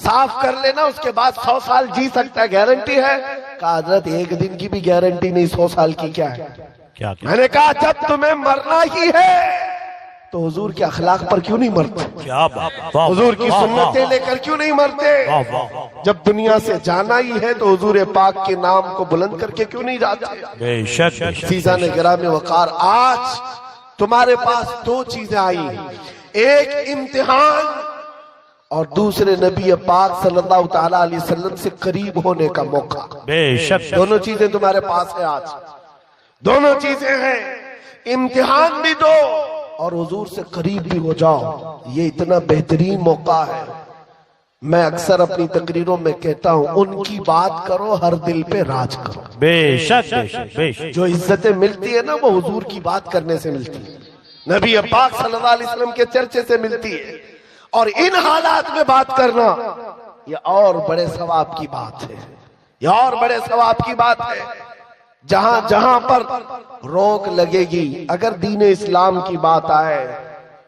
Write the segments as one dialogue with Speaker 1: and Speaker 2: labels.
Speaker 1: صاف کر لینا، اس کے بعد 100 سال جی سکتا ہے، گارنٹی ہے؟ کہا حضرت ایک دن کی بھی گارنٹی نہیں، 100 سال کی کیا ہے؟ میں نے کہا جب تمہیں مرنا ہی ہے تو حضور کے اخلاق پر کیوں نہیں مرتے؟ حضور کی سنتیں لے کر کیوں نہیں مرتے؟ جب دنیا سے جانا ہی ہے تو حضور پاک کے نام کو بلند کر کے کیوں نہیں جاتے؟ عزیزان گرامی وقار، آج تمہارے پاس دو چیزیں آئی ہیں، ایک امتحان اور دوسرے نبی پاک صلی اللہ تعالیٰ علیہ وسلم سے قریب ہونے کا موقع۔ دونوں چیزیں تمہارے پاس ہیں آج، دونوں چیزیں ہیں، امتحان بھی دو اور حضور سے قریب بھی ہو جاؤ۔ یہ اتنا بہترین موقع ہے۔ میں اکثر اپنی تقریروں میں کہتا ہوں، ان کی بات کرو ہر دل پہ راج کرو۔
Speaker 2: بے شک بے شک،
Speaker 1: جو عزتیں ملتی ہے نا وہ حضور کی بات کرنے سے ملتی ہے، نبی پاک صلی اللہ علیہ وسلم کے چرچے سے ملتی ہے، اور ان حالات میں بات کرنا یہ اور بڑے ثواب کی بات ہے، یہ اور بڑے ثواب کی بات ہے۔ جہاں جہاں پر روک لگے گی، اگر دین اسلام کی بات آئے،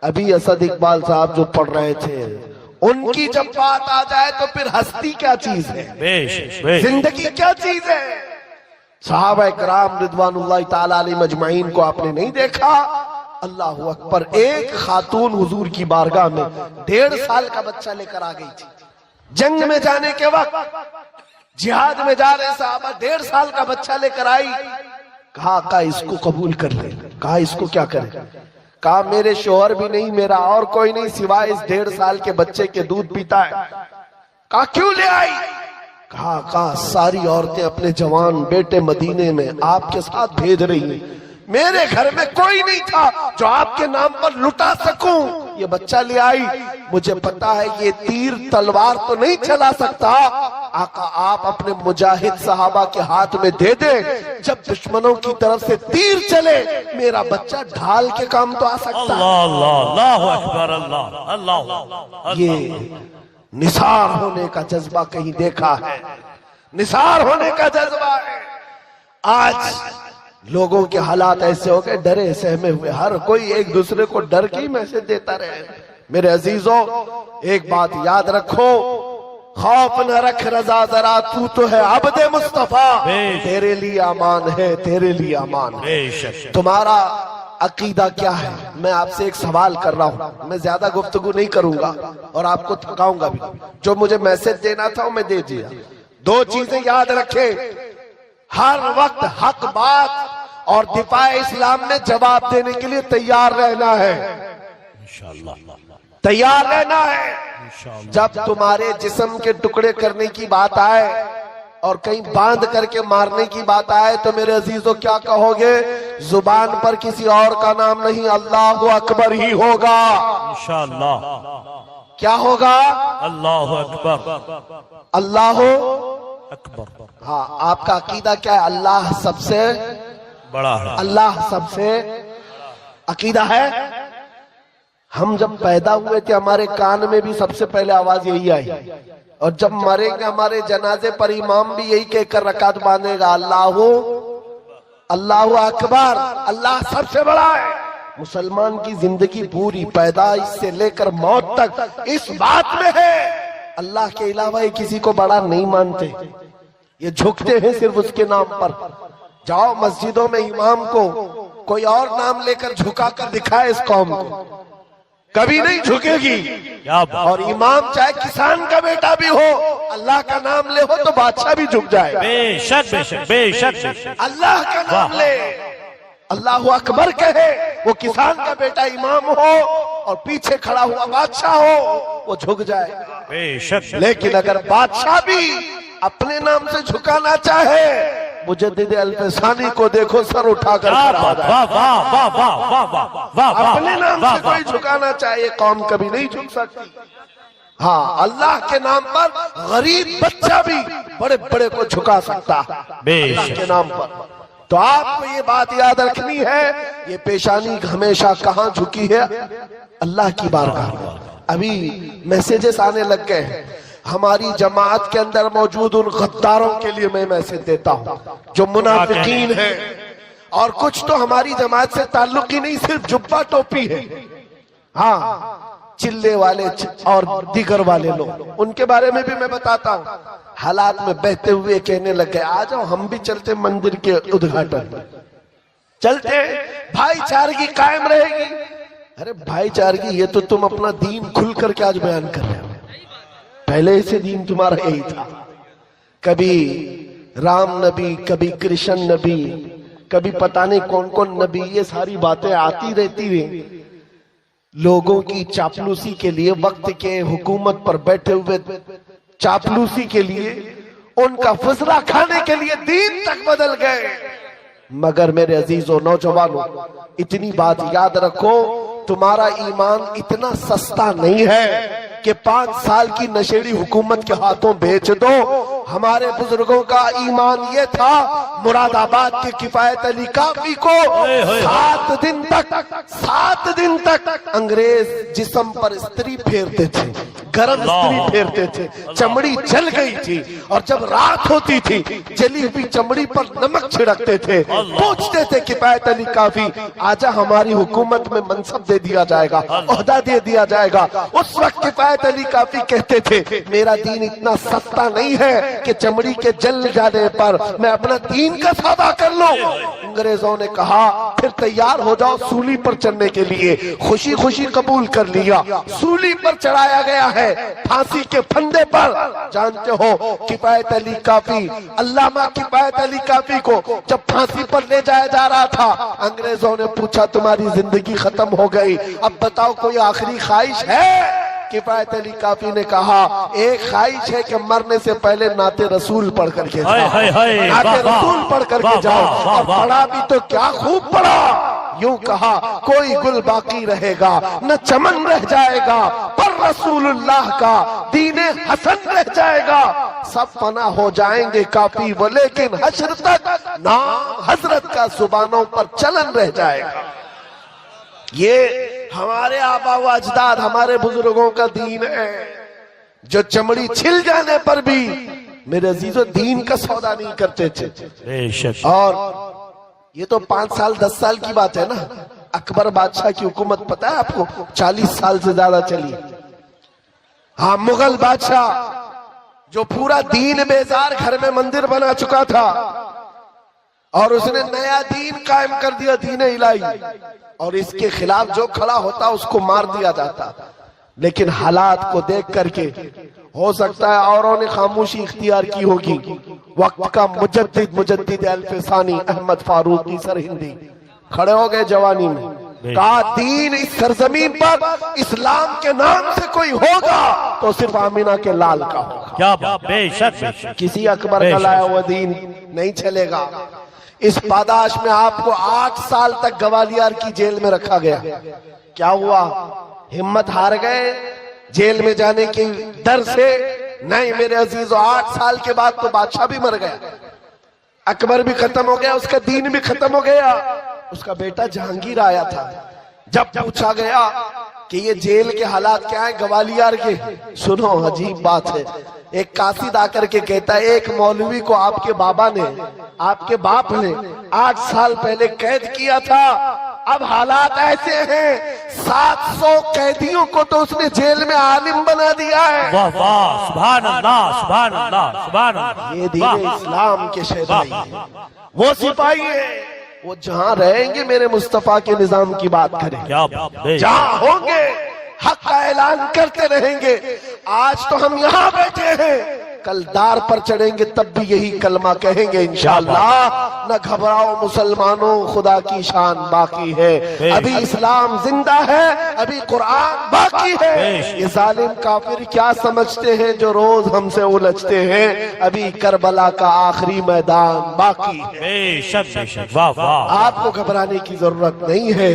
Speaker 1: ابھی اسد اقبال صاحب جو پڑھ رہے تھے، ان کی جب بات آ جائے تو پھر ہستی کیا چیز ہے، زندگی کیا چیز ہے؟ صحابہ کرام رضوان اللہ تعالی علیہ مجمعین کو آپ نے نہیں دیکھا؟ اللہ اکبر، ایک خاتون حضور کی بارگاہ میں 1.5 سال کا بچہ لے کر آ گئی تھی۔ جنگ میں جانے کے وقت، جہاد میں جا رہے صحابہ، 1.5 سال کا بچہ لے کر آئی۔ کہا آقا اس کو قبول کر لے۔ کہا اس کو کیا کرے؟ کہا میرے شوہر بھی نہیں، میرا اور کوئی نہیں سوائے اس 1.5 سال کے بچے کے دودھ پیتا ہے۔ کہا کیوں لے آئی؟ کہا آقا ساری عورتیں اپنے جوان بیٹے مدینے میں آپ کے ساتھ بھیج رہی ہیں، میرے گھر میں کوئی نہیں تھا جو آپ کے نام پر لٹا سکوں، یہ بچہ لے آئی۔ مجھے پتا ہے یہ تیر تلوار تو نہیں چلا سکتا، آقا آپ اپنے مجاہد صحابہ کے ہاتھ میں دے دیں، جب دشمنوں کی طرف سے تیر چلے میرا بچہ ڈھال کے کام تو آ سکتا ہے۔
Speaker 2: اللہ اکبر، اللہ۔
Speaker 1: یہ نثار ہونے کا جذبہ کہیں دیکھا ہے؟ نثار ہونے کا جذبہ ہے۔ آج لوگوں کے حالات ایسے ہو گئے، ڈرے سہمے ہوئے، ہر کوئی ایک دوسرے کو ڈر کے ہی میسج دیتا رہے۔ میرے عزیزوں ایک بات یاد رکھو، خوف نہ رکھ رضا ذرا، تو ہے عبد مصطفیٰ، تیرے لیے امان ہے، تیرے لیے امان ہے۔ تمہارا عقیدہ کیا ہے؟ میں آپ سے ایک سوال کر رہا ہوں، میں زیادہ گفتگو نہیں کروں گا اور آپ کو تھکاؤں گا بھی، جو مجھے میسج دینا تھا وہ میں دے دیا۔ دو چیزیں یاد رکھیں، ہر وقت حق بات اور دفاع اسلام میں جواب دینے کے لیے تیار رہنا ہے، تیار رہنا ہے۔ جب تمہارے جسم کے ٹکڑے کرنے کی بات آئے اور کہیں باندھ کر کے مارنے کی بات آئے تو میرے عزیزوں کیا کہو گے؟ زبان پر کسی اور کا نام نہیں، اللہ اکبر ہی ہوگا۔
Speaker 2: انشاءاللہ
Speaker 1: کیا ہوگا؟
Speaker 2: اللہ اکبر،
Speaker 1: اللہ
Speaker 2: اکبر۔
Speaker 1: ہاں، آپ کا عقیدہ کیا ہے؟ اللہ سب سے
Speaker 2: بڑا ہے،
Speaker 1: اللہ سب سے عقیدہ ہے۔ ہم جب پیدا ہوئے تھے ہمارے کان میں بھی سب سے پہلے آواز یہی آئی، اور جب مریں گے ہمارے جنازے پر امام بھی یہی کہہ کر رکعت باندھے گا، اللہ اکبر، اللہ سب سے بڑا ہے۔ مسلمان کی زندگی پوری پیدائش سے لے کر موت تک اس بات میں ہے، اللہ کے علاوہ یہ کسی کو بڑا نہیں مانتے، یہ جھکتے ہیں صرف اس کے نام پر۔ جاؤ مسجدوں میں امام کو کوئی اور نام لے کر جھکا کر دکھائے اس قوم کو، کبھی نہیں جھکے گی۔ اور امام چاہے کسان کا بیٹا بھی ہو، اللہ کا نام لے ہو تو بادشاہ بھی جھک جائے۔
Speaker 2: بے شک بے شک بے شک،
Speaker 1: اللہ کا نام لے، اللہ اکبر کہے، وہ کسان کا بیٹا امام ہو اور پیچھے کھڑا ہوا بادشاہ ہو، وہ جھک جائے۔
Speaker 2: بے شک،
Speaker 1: لیکن اگر بادشاہ بھی اپنے نام سے جھکانا چاہے، مجدد الفسانی کو دیکھو سر اٹھا کر کھڑا ہو جائے۔ اپنے نام سے کوئی جھکانا چاہے قوم کبھی نہیں جھک سکتی۔ ہاں، اللہ کے نام پر غریب بچہ بھی بڑے بڑے کو جھکا سکتا ہے اللہ کے نام پر۔ تو آپ کو یہ بات یاد رکھنی ہے، یہ پیشانی ہمیشہ کہاں جھکی ہے؟ اللہ کی بارگاہ۔ ابھی میسیجز آنے لگ گئے ہیں، ہماری جماعت کے اندر موجود ان غداروں کے لیے میں میسج دیتا ہوں جو منافقین ہیں، اور کچھ تو ہماری جماعت سے تعلق ہی نہیں، صرف جبہ ٹوپی ہے۔ ہاں، چلے والے اور دیگر والے لوگ، ان کے بارے میں بھی میں بتاتا ہوں۔ حالات میں بہتے ہوئے کہنے لگے آ جاؤ ہم بھی چلتے مندر کے ادگھاٹن میں، چلتے بھائی چارگی قائم رہے گی۔ ارے بھائی چارگی یہ تو تم اپنا دین کھل کر کے آج بیان کر رہے ہو، پہلے سے دین تمہارا یہی تھا۔ کبھی رام نبی، کبھی کرشن نبی، کبھی پتہ نہیں کون کون نبی، یہ ساری باتیں آتی رہتی ہیں لوگوں کی چاپلوسی کے لیے، وقت کے حکومت پر بیٹھے ہوئے چاپلوسی کے لیے، ان کا فضلہ کھانے کے لیے دین تک بدل گئے۔ مگر میرے عزیزو نوجوانوں، اتنی بات یاد رکھو، تمہارا ایمان اتنا سستا نہیں ہے کہ 5 سال کی نشیڑی حکومت کے ہاتھوں بیچ دو۔ ہمارے بزرگوں کا ایمان یہ تھا، مراد آباد کے کفایت علی کافی کو 7 دن تک انگریز جسم پر استری پھیرتے تھے، گرم استری پھیرتے تھے، چمڑی جل گئی تھی، اور جب رات ہوتی تھی جلی ہوئی چمڑی پر نمک چھڑکتے تھے، پوچھتے تھے کفایت علی کافی آجا ہماری حکومت میں منصب دے دیا جائے گا، عہدہ دے دیا جائے گا۔ اس وقت کفایت علی کافی کہتے تھے میرا دین اتنا سستا نہیں ہے کہ چمڑی کے جل جانے پر میں اپنا دین کا سودا کر لوں۔ انگریزوں نے کہا پھر تیار ہو جاؤ سولی پر چڑھنے کے لیے، خوشی خوشی قبول کر لیا، سولی پر چڑھایا گیا ہے، پھانسی کے پھندے پر۔ جانتے ہو کفایت علی کافی، علامہ کفایت علی کافی کو جب پھانسی پر لے جایا جا رہا تھا، انگریزوں نے پوچھا تمہاری زندگی ختم ہو گئی، اب بتاؤ کوئی آخری خواہش ہے؟ کفایت علی کافی نے کہا ایک خواہش ہے کہ مرنے سے پہلے نعت رسول پڑھ کر کے جاؤ، نعت رسول پڑھ کر کے جاؤ۔ اور پڑھا بھی تو کیا خوب پڑھا، یوں کہا کوئی گل باقی رہے گا نہ چمن رہ جائے گا، پر رسول اللہ کا دین حسن رہ جائے گا، سب فنا ہو جائیں گے کافی وہ لیکن حشر تک نام حضرت کا زبانوں پر چلن رہ جائے گا۔ یہ ہمارے آبا و اجداد، ہمارے بزرگوں کا دین ہے، جو چمڑی چھل جانے پر بھی میرے عزیزو دین کا سودا نہیں کرتے تھے۔
Speaker 2: بے شک
Speaker 1: اور یہ تو 5 سال 10 سال کی بات ہے نا، اکبر بادشاہ کی حکومت پتہ ہے آپ کو 40 سال سے زیادہ چلی۔ ہاں مغل بادشاہ جو پورا دین بیزار گھر میں مندر بنا چکا تھا، اور اس نے نیا دین قائم کر دیا، دین الہی، اور اس کے خلاف جو کھڑا ہوتا اس کو مار دیا جاتا۔ لیکن حالات کو دیکھ کر کے ہو سکتا ہے اوروں نے خاموشی اختیار کی ہوگی، وقت کا مجدد الف ثانی احمد فاروقی سرہندی کھڑے ہو گئے جوانی میں، کہا دین اس سرزمین پر اسلام کے نام سے کوئی ہوگا تو صرف آمینہ کے لال کا ہوگا،
Speaker 2: کیا بات، بے شک بے شک،
Speaker 1: کسی اکبر کا لایا ہوا دین نہیں چلے گا۔ اس پاداش میں آپ کو 8 سال تک گوالیار کی جیل میں رکھا گیا۔ کیا ہوا؟ ہمت ہار گئے جیل میں جانے کی ڈر سے؟ نہیں میرے عزیزو، 8 سال کے بعد تو بادشاہ بھی مر گیا، اکبر بھی ختم ہو گیا، اس کا دین بھی ختم ہو گیا۔ اس کا بیٹا جہانگیر آیا تھا، جب پوچھا گیا کہ یہ جیل کے حالات کیا ہیں گوالیار کے، سنو عجیب بات ہے، ایک قاصد آ کر کے کہتا ہے ایک مولوی کو آپ کے بابا نے، آپ کے باپ نے 8 سال پہلے قید کیا تھا، اب حالات ایسے ہیں 700 قیدیوں کو تو اس نے جیل میں عالم بنا دیا ہے۔
Speaker 2: واہ واہ، سبحان اللہ سبحان اللہ سبحان اللہ،
Speaker 1: یہ دین اسلام کے شہدائی ہیں، وہ سپاہی ہیں، وہ جہاں رہیں گے میرے مصطفیٰ کے نظام کی بات کریں گے،
Speaker 2: کیا بات، بے شک،
Speaker 1: جہاں ہوں گے حق کا اعلان کرتے رہیں گے۔ آج تو ہم یہاں بیٹھے ہیں، کل دار پر چڑھیں گے تب بھی یہی کلمہ کہیں گے انشاءاللہ، نہ گھبراؤ مسلمانوں خدا کی شان باقی ہے، ابھی اسلام زندہ ہے، ابھی قرآن باقی ہے۔ یہ ظالم کافر کیا سمجھتے ہیں جو روز ہم سے الجھتے ہیں، ابھی کربلا کا آخری میدان باقی ہے۔
Speaker 2: بے شک بے شک، واہ واہ،
Speaker 1: آپ کو گھبرانے کی ضرورت نہیں ہے،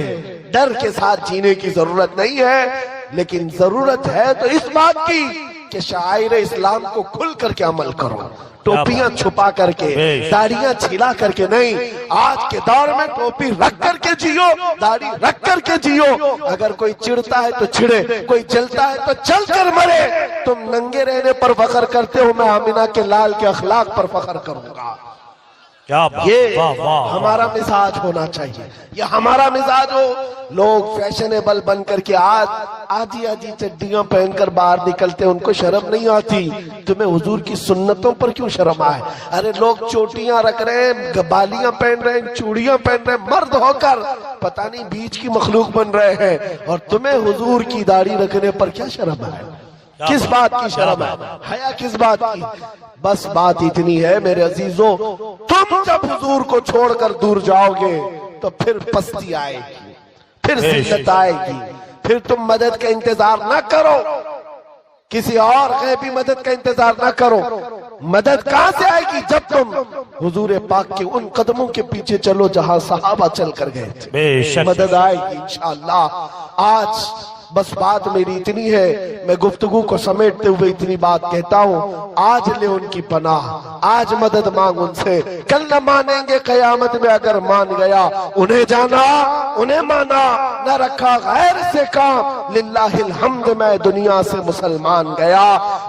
Speaker 1: ڈر کے ساتھ جینے کی ضرورت نہیں ہے، لیکن ضرورت ہے تو اس بات کی کہ شعائر اسلام کو کھل کر کے عمل کرو، ٹوپیاں چھپا کر کے، داڑیاں چھلا کر کے نہیں۔ آج کے دور میں ٹوپی رکھ کر کے جیو، داڑھی رکھ کر کے جیو، اگر کوئی چڑھتا ہے تو چھڑے، کوئی جلتا ہے تو چل کر مرے۔ تم ننگے رہنے پر فخر کرتے ہو، میں آمینہ کے لال کے اخلاق پر فخر کروں گا۔
Speaker 2: کیا بات،
Speaker 1: یہ
Speaker 2: واہ واہ
Speaker 1: ہمارا مزاج ہونا چاہیے، یہ ہمارا مزاج ہو۔ لوگ فیشنیبل بن کر کے آج آدھی آدھی چڈیاں پہن کر باہر نکلتے، ان کو شرم نہیں آتی؟ تمہیں حضور کی سنتوں پر کیوں شرم آئے؟ ارے لوگ چوٹیاں رکھ رہے ہیں، بالیاں پہن رہے ہیں، چوڑیاں پہن رہے ہیں، مرد ہو کر پتہ نہیں بیچ کی مخلوق بن رہے ہیں، اور تمہیں حضور کی داڑھی رکھنے پر کیا شرم ہے؟ کس بات کی شرم ہے؟ حیا کس بات کی؟ بس بات اتنی ہے میرے عزیزوں، تم جب حضور کو چھوڑ کر دور جاؤ گے تو پھر پستی آئے گی، پھر ذلت آئے گی، پھر تم مدد کا انتظار نہ کرو، کسی اور غیبی مدد کا انتظار نہ کرو۔ مدد کہاں سے آئے گی؟ جب تم حضور پاک کے ان قدموں کے پیچھے چلو جہاں صحابہ چل کر گئے تھے،
Speaker 2: بے شک
Speaker 1: مدد آئے گی انشاءاللہ۔ آج بس بات میری اتنی ہے، میں گفتگو کو سمیٹتے ہوئے اتنی بات کہتا ہوں، آج لے ان کی پناہ، آج مدد مانگ ان سے، کل نہ مانیں گے قیامت میں اگر مان گیا، انہیں جانا انہیں مانا، نہ رکھا غیر سے کام، للہ الحمد میں دنیا سے مسلمان گیا۔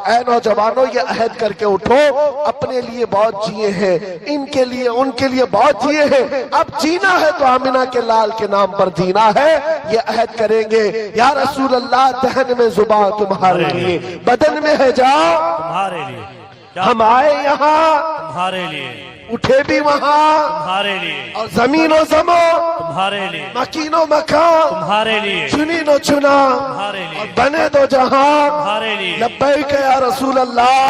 Speaker 1: اے نوجوانوں، یہ عہد کر کے اٹھو، اپنے لیے بہت جیے ہیں، ان کے لیے ان کے لیے بہت جیے ہیں، اب جینا ہے تو آمنہ کے لال کے نام پر جینا ہے، یہ عہد کریں گے۔ یا رسول اللہ، دہن میں زباں تمہارے لیے، بدن میں ہے جا
Speaker 2: تمہارے لیے،
Speaker 1: ہم آئے یہاں،
Speaker 2: تمہارے لیے،
Speaker 1: اٹھے بھی وہاں،
Speaker 2: تمہارے لیے،
Speaker 1: اور زمین و زمان،
Speaker 2: تمہارے لیے،
Speaker 1: مکین و مکان،
Speaker 2: تمہارے لیے،
Speaker 1: چنی نو چنا،
Speaker 2: تمہارے لیے،
Speaker 1: اور بنے دو جہاں،
Speaker 2: تمہارے لیے۔
Speaker 1: لبیک یا رسول اللہ۔